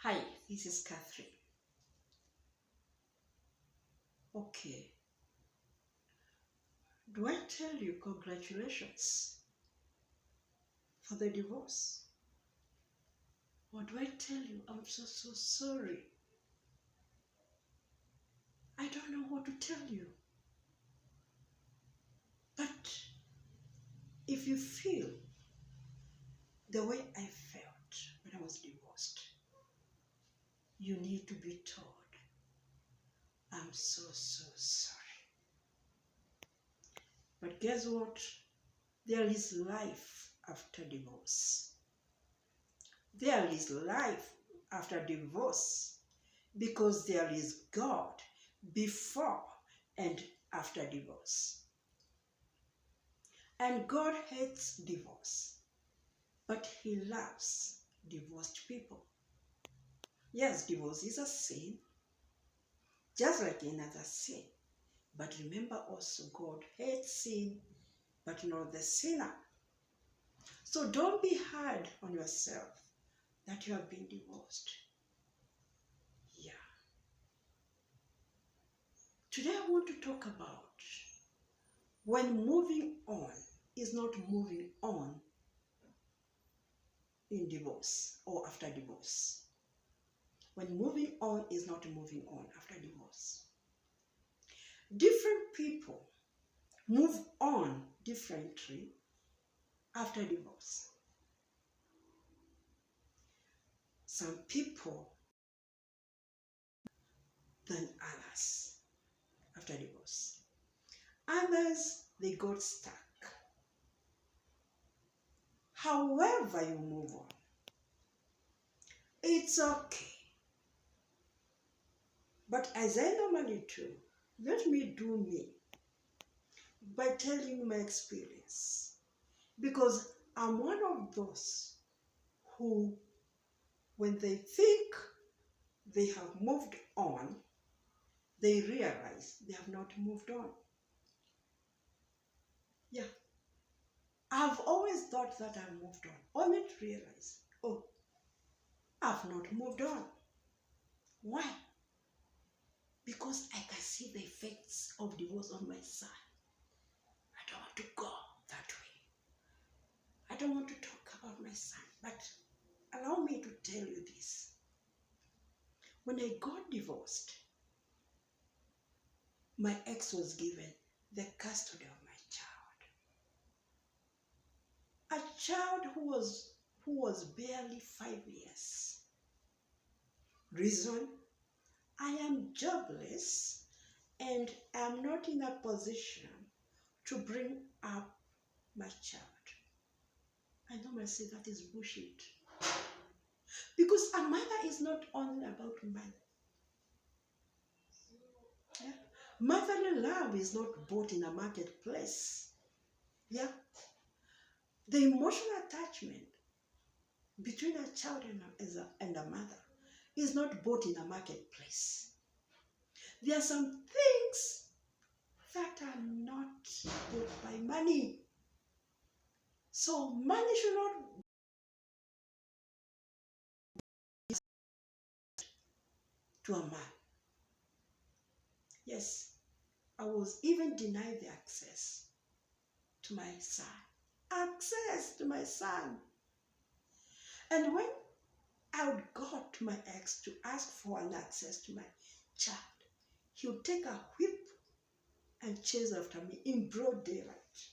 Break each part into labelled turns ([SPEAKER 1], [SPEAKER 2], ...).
[SPEAKER 1] Hi, this is Catherine. Okay, do I tell you congratulations for the divorce? Or do I tell you I'm so sorry? I don't know what to tell you. But if you feel the way I felt when I was divorced, you need to be told, I'm so sorry. But guess what? There is life after divorce. There is life after divorce because there is God before and after divorce. And God hates divorce, but He loves divorced people. Yes, divorce is a sin, just like another sin. But remember also, God hates sin, but not the sinner. So don't be hard on yourself that you have been divorced. Yeah. Today I want to talk about when moving on is not moving on in divorce or after divorce. When moving on is not moving on after divorce. Different people move on differently after divorce. Some people than others after divorce. Others, they got stuck. However you move on, it's okay. But as I normally do, let me do me by telling you my experience. Because I'm one of those who, when they think they have moved on, they realize they have not moved on. Yeah. I've always thought that I moved on, only to realize, oh, I've not moved on. Why? Because I can see the effects of divorce on my son. I don't want to go that way. I don't want to talk about my son, but allow me to tell you this. When I got divorced, my ex was given the custody of my child. A child who was barely 5 years. Reason? I am jobless and I'm not in a position to bring up my child. I normally say that is bullshit. Because a mother is not only about money. Yeah? Motherly love is not bought in a marketplace. Yeah? The emotional attachment between a child and a mother is not bought in a marketplace. There are some things that are not bought by money. So money should not be to a man. Yes, I was even denied the access to my son. Access to my son. And when I would go to my ex to ask for an access to my child, he would take a whip and chase after me in broad daylight.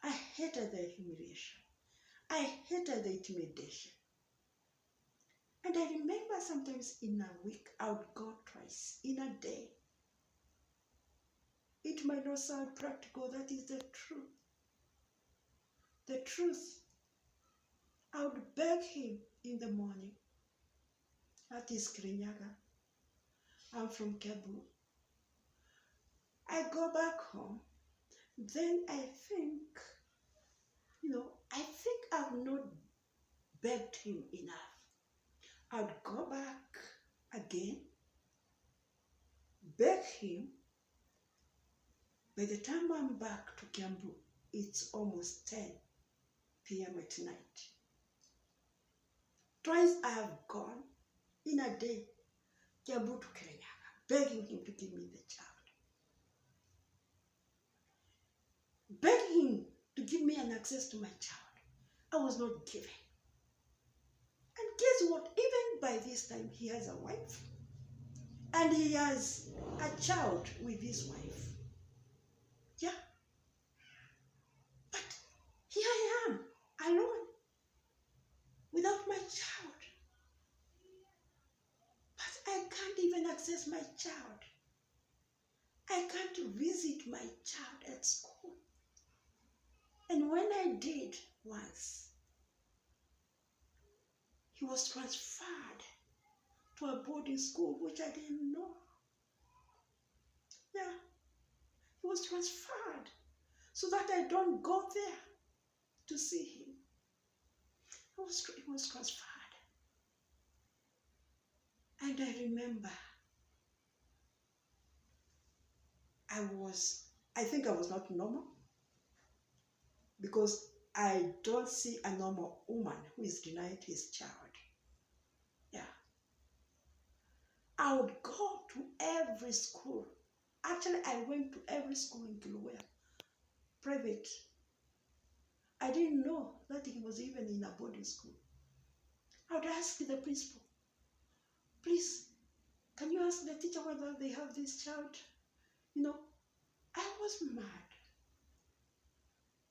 [SPEAKER 1] I hated the humiliation. I hated the intimidation. And I remember sometimes in a week, I would go twice in a day. It might not sound practical, that is the truth. The truth. I would beg him in the morning. That is Kirinyaga. I'm from Kebu. I go back home. Then I think I've not begged him enough. I'd go back again, beg him. By the time I'm back to Kiambu, it's almost 10 p.m. at night. Twice I have gone, in a day, Kiambu to Kirinyaga, begging him to give me the child. Begging him to give me an access to my child. I was not given. And guess what? Even by this time, he has a wife. And he has a child with his wife. Yeah. But here I am, alone, without my child. But I can't even access my child. I can't visit my child at school. And when I did once, he was transferred to a boarding school, which I didn't know. Yeah, he was transferred so that I don't go there to see him. He was transferred. And I remember I think I was not normal, because I don't see a normal woman who is denied his child. Yeah. I would go to every school. Actually, I went to every school in Kilauea, private. I didn't know that he was even in a boarding school. I would ask the principal, please, can you ask the teacher whether they have this child? You know, I was mad.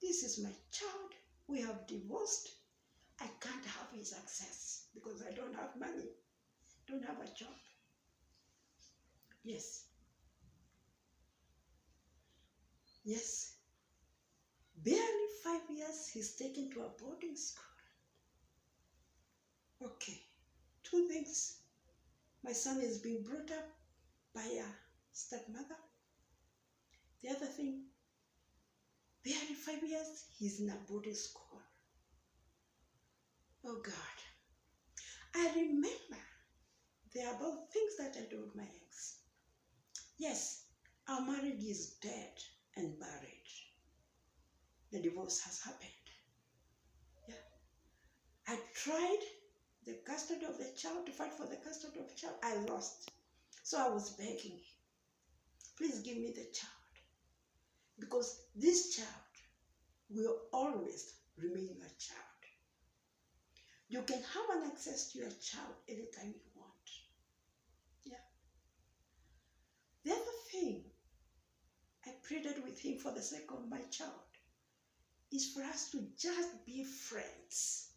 [SPEAKER 1] This is my child. We have divorced. I can't have his access because I don't have money, don't have a job. Yes. Yes. Barely 5 years, he's taken to a boarding school. Okay. 2 things. My son is being brought up by a stepmother. The other thing, barely 5 years, he's in a boarding school. Oh God. I remember there are about things that I told my ex. Yes, our marriage is dead and buried. The divorce has happened. Yeah. I tried the custody of the child, to fight for the custody of the child. I lost. So I was begging him, please give me the child. Because this child will always remain your child. You can have an access to your child anytime you want. Yeah. The other thing I pleaded with him for the sake of my child is for us to just be friends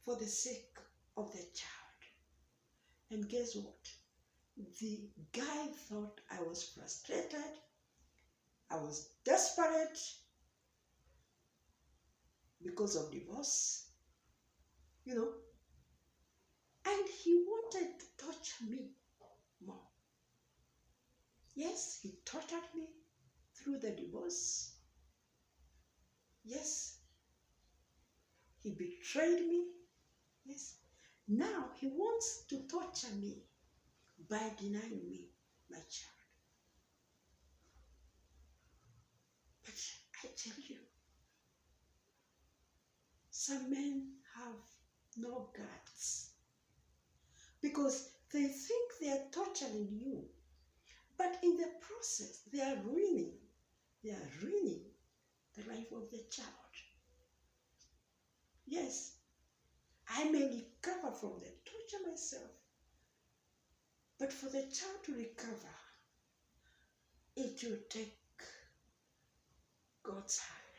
[SPEAKER 1] for the sake of the child. And guess what? The guy thought I was frustrated. I was desperate because of divorce, you know, and he wanted to torture me more. Yes, he tortured me through the divorce. Yes, he betrayed me. Yes, now he wants to torture me by denying me my child. But I tell you, some men have no guts because they think they are torturing you, but in the process they are ruining the life of the child. Yes, I may recover from the torture myself, but for the child to recover, it will take God's hand,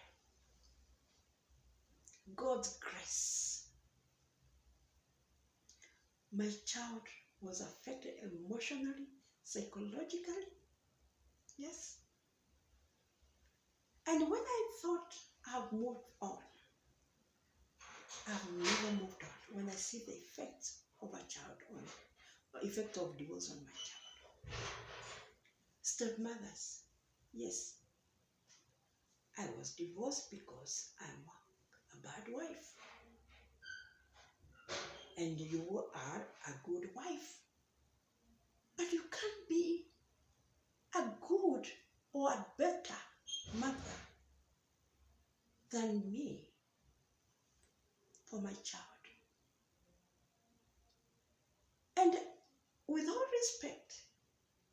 [SPEAKER 1] God's grace. My child was affected emotionally, psychologically. Yes. And when I thought I've moved on, I've never moved on when I see the effects of a child effect of divorce on my child. Stepmothers, yes. I was divorced because I'm a bad wife. And you are a good wife. But you can't be a good or a better mother than me for my child. And respect